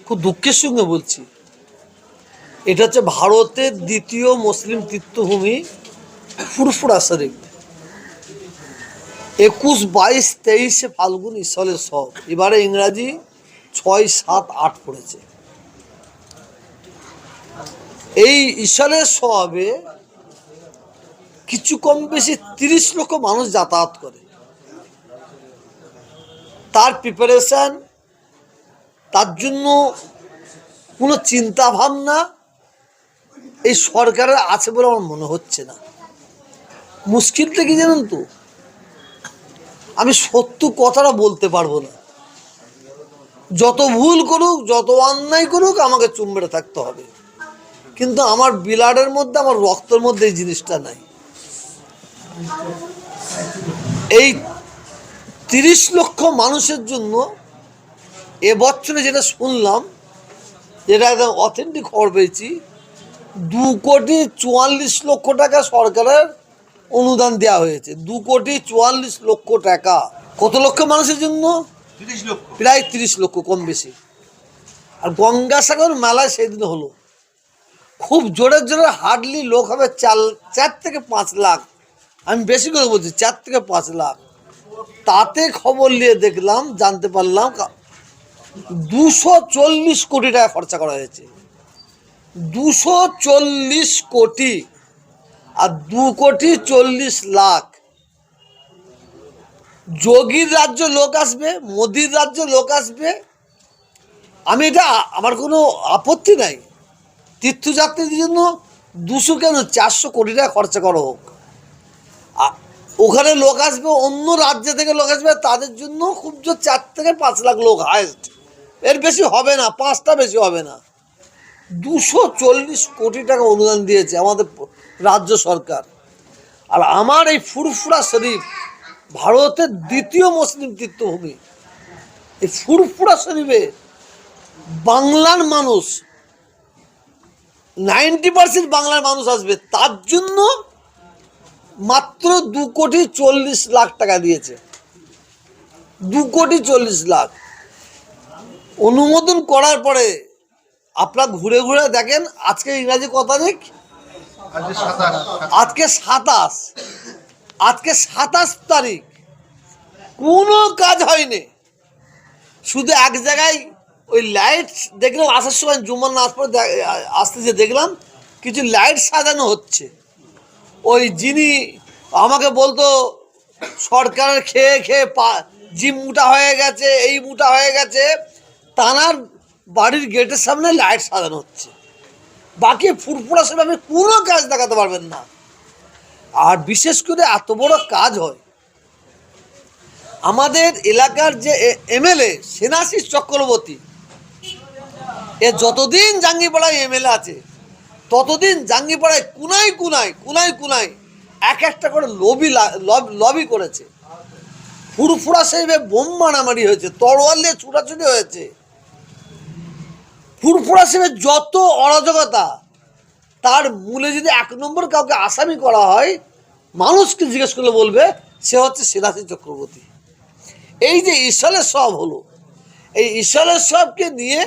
খুব দুঃখের সঙ্গে বলছি, এটা হচ্ছে ভারতের দ্বিতীয় মুসলিম তীর্থভূমি ফুরফুরা শরীফ। 21, 22, 23 ফাল্গুন ঈশ্বরের সব, এবারে ইংরাজি 6, 7, 8 পড়েছে। এই ঈশ্বরের সবে কিছু কম বেশি 30 লক্ষ মানুষ যাতায়াত করে। তার প্রিপারেশন, তার জন্য কোনো চিন্তা ভাবনা এই সরকারের আছে বলে আমার মনে হচ্ছে না। মুশকিলটা কি জানেন তো, আমি সত্য কথাটা বলতে পারবো না। যত ভুল করুক, যত অন্যায় করুক, আমাকে চুপ মেরে থাকতে হবে। কিন্তু আমার ব্লাডের মধ্যে, আমার রক্তের মধ্যে এই জিনিসটা নাই। এই 30 লক্ষ মানুষের জন্য এবছরে যেটা শুনলাম, যেটা একদম অথেন্টিক খবর পেয়েছি, 2,44,00,000 টাকা সরকারের অনুদান দেওয়া হয়েছে। 2,44,00,000 টাকা। কত লক্ষ মানুষের জন্য? 30 লক্ষ, প্রায় 30 লক্ষ, কম বেশি। আর গঙ্গাসাগর মেলায় সেদিন হলো, খুব জোরে জোরে হার্ডলি লোক হবে 4 থেকে 5 লাখ। আমি বেশি করে বলছি, 4 থেকে 5 লাখ। তাতে খবর নিয়ে দেখলাম, জানতে পারলাম 240 কোটি টাকা খরচা করা হয়েছে। 240 কোটি আর 2,40,00,000। যোগীর রাজ্য লোক আসবে, মোদির রাজ্য লোক আসবে। আমি এটা, আমার কোনো আপত্তি নাই। তীর্থযাত্রীদের জন্য 200 কেন 400 কোটি টাকা খরচা করা হোক। ওখানে লোক আসবে, অন্য রাজ্য থেকে লোক আসবে, তাদের জন্য খুব জোর 4 থেকে 5 লাখ লোক হায়েস্ট, এর বেশি হবে না, 5টা বেশি হবে না। 240 কোটি টাকা অনুদান দিয়েছে আমাদের রাজ্য সরকার। আর আমার এই ফুরফুরা শরীফ ভারতের দ্বিতীয় মুসলিম তীর্থভূমি। এই ফুরফুরা শরীফে বাংলার মানুষ 90% বাংলার মানুষ আসবে, তার জন্য মাত্র 2,40,00,000 টাকা দিয়েছে। 2,40,00,000 অনুমোদন করার পরে আপনার ঘুরে ঘুরে দেখেন, আজকে ইংরাজি কত তারিখ? আজকে 27। আজকে 27 তারিখ, কোনো কাজ হয়নি। শুধু এক জায়গায় ওই লাইট দেখলাম আসার সময়, জুম্মার নামাজ পড়ে আসতে যে দেখলাম কিছু লাইট সাজানো হচ্ছে। ওই যিনি আমাকে বলতো সরকারের খেয়ে খেয়ে জিম মোটা হয়ে গেছে, এই মোটা হয়ে গেছে, তানার বাড়ির গেটের সামনে লাইট সাজানো হচ্ছে। বাকি ফুরফুরা শরীফ আপনি কোনো কাজ দেখাতে পারবেন না। আর বিশেষ করে এত বড় কাজ হয়, আমাদের এলাকার যে এমএলএ সেনাশিস চক্রবর্তী, এ যতদিন জাঙ্গিপাড়ায় এমএলএ আছে, ততদিন জাঙ্গিপাড়ায় কুনায় কুনায় কুনায় কুনায় এক একটা করে লবি করেছে। ফুরফুরা শরীফে বোম মারামারি হয়েছে, তরোয়াল দিয়ে ছুটাছুটি হয়েছে। ফুরফুরা শরীফের যত অরাজকতা, তার মূলে যদি 1 নম্বর কাউকে আসামি করা হয়, মানুষকে জিজ্ঞেস করলে বলবে সে হচ্ছে সেনাশিস চক্রবর্তী। এই যে ঈশ্বরের সব হলো, এই ঈশ্বরের সবকে নিয়ে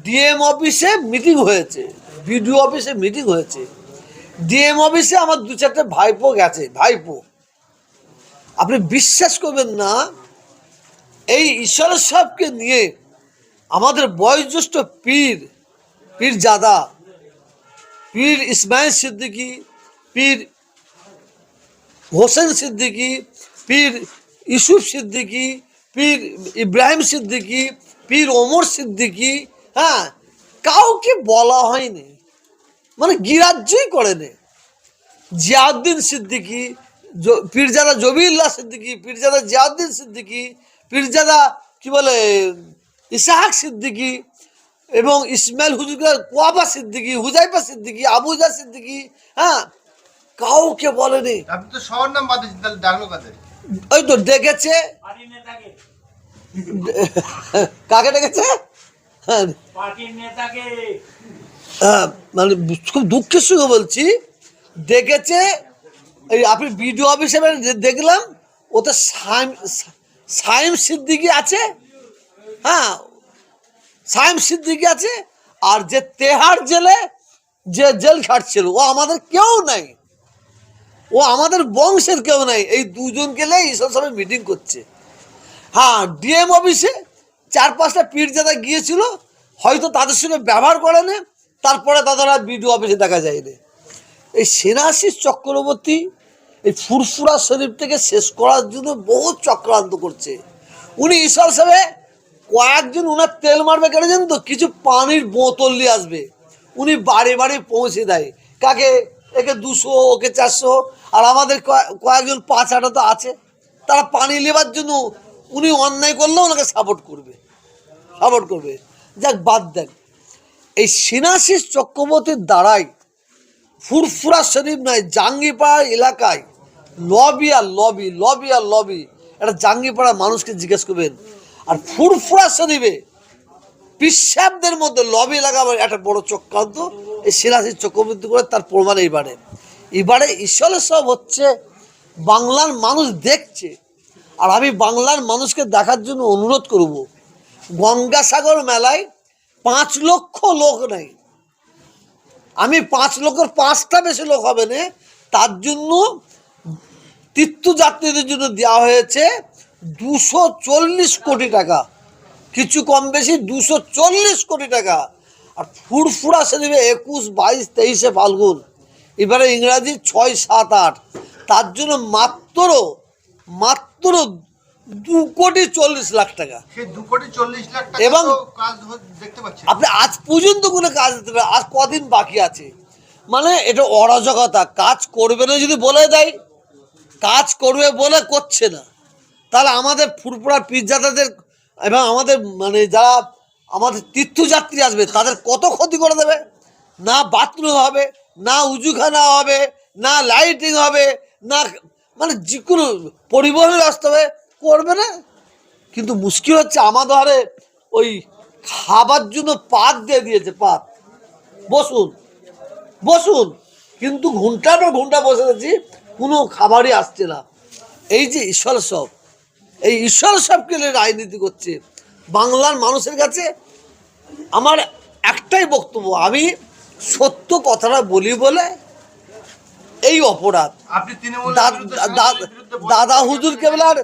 ডিএম অফিসে মিটিং হয়েছে, বিডিও অফিসে মিটিং হয়েছে। ডিএম অফিসে আমার 2-4টে ভাইপো গেছে। ভাইপো, আপনি বিশ্বাস করবেন না, এই ঈশ্বরের সবকে নিয়ে আমাদের বয়োজ্যেষ্ঠ পীরজাদা, পীর ইসমাইল সিদ্দিকী, পীর হোসেন সিদ্দিকী, পীর ইউসুফ সিদ্দিকী, পীর ইব্রাহিম সিদ্দিকী, পীর ওমর সিদ্দিকী, হ্যাঁ, কাউকে বলা হয়নি, মানে গ্রাহ্যই করেনি। জিয়াউদ্দিন সিদ্দিকী, পীরজাদা জবিউল্লাহ সিদ্দিকী, পীরজাদা জিয়াউদ্দিন সিদ্দিকী, পীরজাদা কি বলে ইসাহাক সিদ্দিকী, এবং ইসমাইল হুজুর কোয়াবা সিদ্দিকী, হুজাইফা সিদ্দিকী, আবুজা সিদ্দিকী, হ্যাঁ, কাউকে বলেনি। আপনি তো সবার নাম বাদ দিয়েছেন, তাহলে ডাকলো কাদের? ওই তো ডেকেছে। কাকে ডেকেছে? হ্যাঁ, মানে খুব দুঃখের সঙ্গে বলছি, ডেকেছে। এই আপনি বিডিও অফিসে দেখলাম, ওতে সাইম সিদ্দিকী আছে, হ্যাঁ, সায়েম সিদ্দিকী আছে, আর যে তেহার জেলে যে জেল খাটছিল ও আমাদের কেউ নাই, ও আমাদের বংশের কেউ নাই। এই দুজন গেলে ঈশ্বর সবাই মিটিং করছে। হ্যাঁ, ডিএম অফিসে 4-5টা পীরজাদা গিয়েছিল, হয়তো তাদের সঙ্গে ব্যবহার করে না, তারপরে তাদের আর বিডিও অফিসে দেখা যায়নি। এই সেনাশিস চক্রবর্তী এই ফুরফুরা শরীফ থেকে শেষ করার জন্য বহু চক্রান্ত করছে। উনি ঈশ্বর সাহেব কয়েকজন ওনার তেল মারবে কেন জানেন তো? কিছু পানির বোতল নিয়ে আসবে, উনি বাড়ি বাড়ি পৌঁছে দেয়। কাকে? একে 200, ওকে 400, আর আমাদের কয়েকজন 5-8 তো আছে, তারা পানি নেবার জন্য উনি অন্যায় করলেও ওনাকে সাপোর্ট করবে। যাক, বাদ দেন। এই সেনাশিস চক্রবর্তীর দ্বারাই ফুরফুরা শরীফ নয়, জাঙ্গিপাড়া এলাকায় লবি। এটা জাঙ্গিপাড়া মানুষকে জিজ্ঞেস করবেন। আর ফুরফুরা শরীফে পিসাবদের মধ্যে লবি লাগাবার একটা বড় চক্রান্ত এই সেনাশিস চক্রবর্তী করে, তার প্রমাণ এবারে ঈশ্বরের সব হচ্ছে। বাংলার মানুষ দেখছে, আর আমি বাংলার মানুষকে দেখার জন্য অনুরোধ করব। গঙ্গাসাগর মেলায় 5 লক্ষ লোক নেই, আমি 5 লক্ষের 5টা বেশি লোক হবে না, তার জন্য তীর্থযাত্রীদের জন্য দেওয়া হয়েছে 240 কোটি টাকা, কিছু কম বেশি 240 কোটি টাকা। আর ফুরফুরা শরীফে 21, 22, 23 ফাল্গুন, এবারে ইংরাজি 6, 7, 8, তার জন্য মাত্র 2,40,00,000 টাকা। সেই 2,40,00,000 টাকা এবং তো কাজ দেখতে পাচ্ছেন আপনি আজ পর্যন্ত কোনো কাজ দিতে পারেন, আজ কদিন বাকি আছে। মানে এটা অরাজকতা। কাজ করবে না যদি বলে দেয়, কাজ করবে বলে করছে না, তাহলে আমাদের ফুরফুরা পীরজাদাদের এবং আমাদের মানে যারা আমাদের তীর্থযাত্রী আসবে তাদের কত ক্ষতি করে দেবে। না বাথরুম হবে, না উজুখানা হবে, না লাইটিং হবে, না মানে যে কোনো পরিবহনের রাস্তা হবে, করবে না। কিন্তু মুশকিল হচ্ছে আমাদের হারে ওই খাবার জন্য পাত দিয়ে দিয়েছে, পাত, বসুন, কিন্তু ঘন্টার পর ঘন্টা বসে গেছি, কোনো খাবারই আসছে না। এই যে ঈশ্বর সবকে রাজনীতি করছে বাংলার মানুষের কাছে। আমার একটাই বক্তব্য, আমি সত্য কথাটা বলি বলে এই অপরাধ। আপনি তৃণমূল দাদা হুজুর কেবলার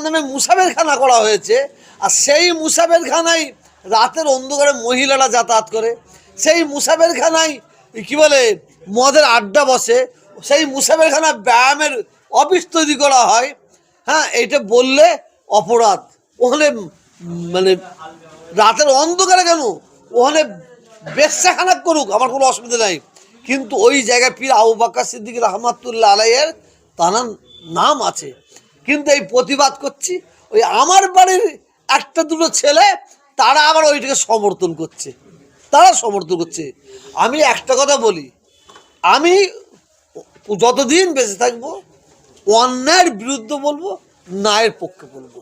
নামে মুসাবের খানা করা হয়েছে, আর সেই মুসাবের খানায় রাতের অন্ধকারে মহিলারা যাতায়াত করে, সেই মুসাবের খানায় কি বলে মদের আড্ডা বসে, সেই মুসাবের খানা ব্যায়ামের অফিস তৈরি করা হয়। হ্যাঁ, এইটা বললে অপরাধ। ওখানে মানে রাতের অন্ধকারে কেন, ওখানে বেশ্যাখানা করুক, আমার কোনো অসুবিধা নাই, কিন্তু ওই জায়গায় পীর আবু বকর সিদ্দিক রহমাতুল্লাহ আলাইহির তার নাম আছে। কিন্তু এই প্রতিবাদ করছি, ওই আমার বাড়ির 1-2 ছেলে তারা আবার ওইটাকে সমর্থন করছে। আমি একটা কথা বলি, আমি যতদিন বেঁচে থাকবো অন্যায়ের বিরুদ্ধে বলবো, ন্যায়ের পক্ষে বলবো।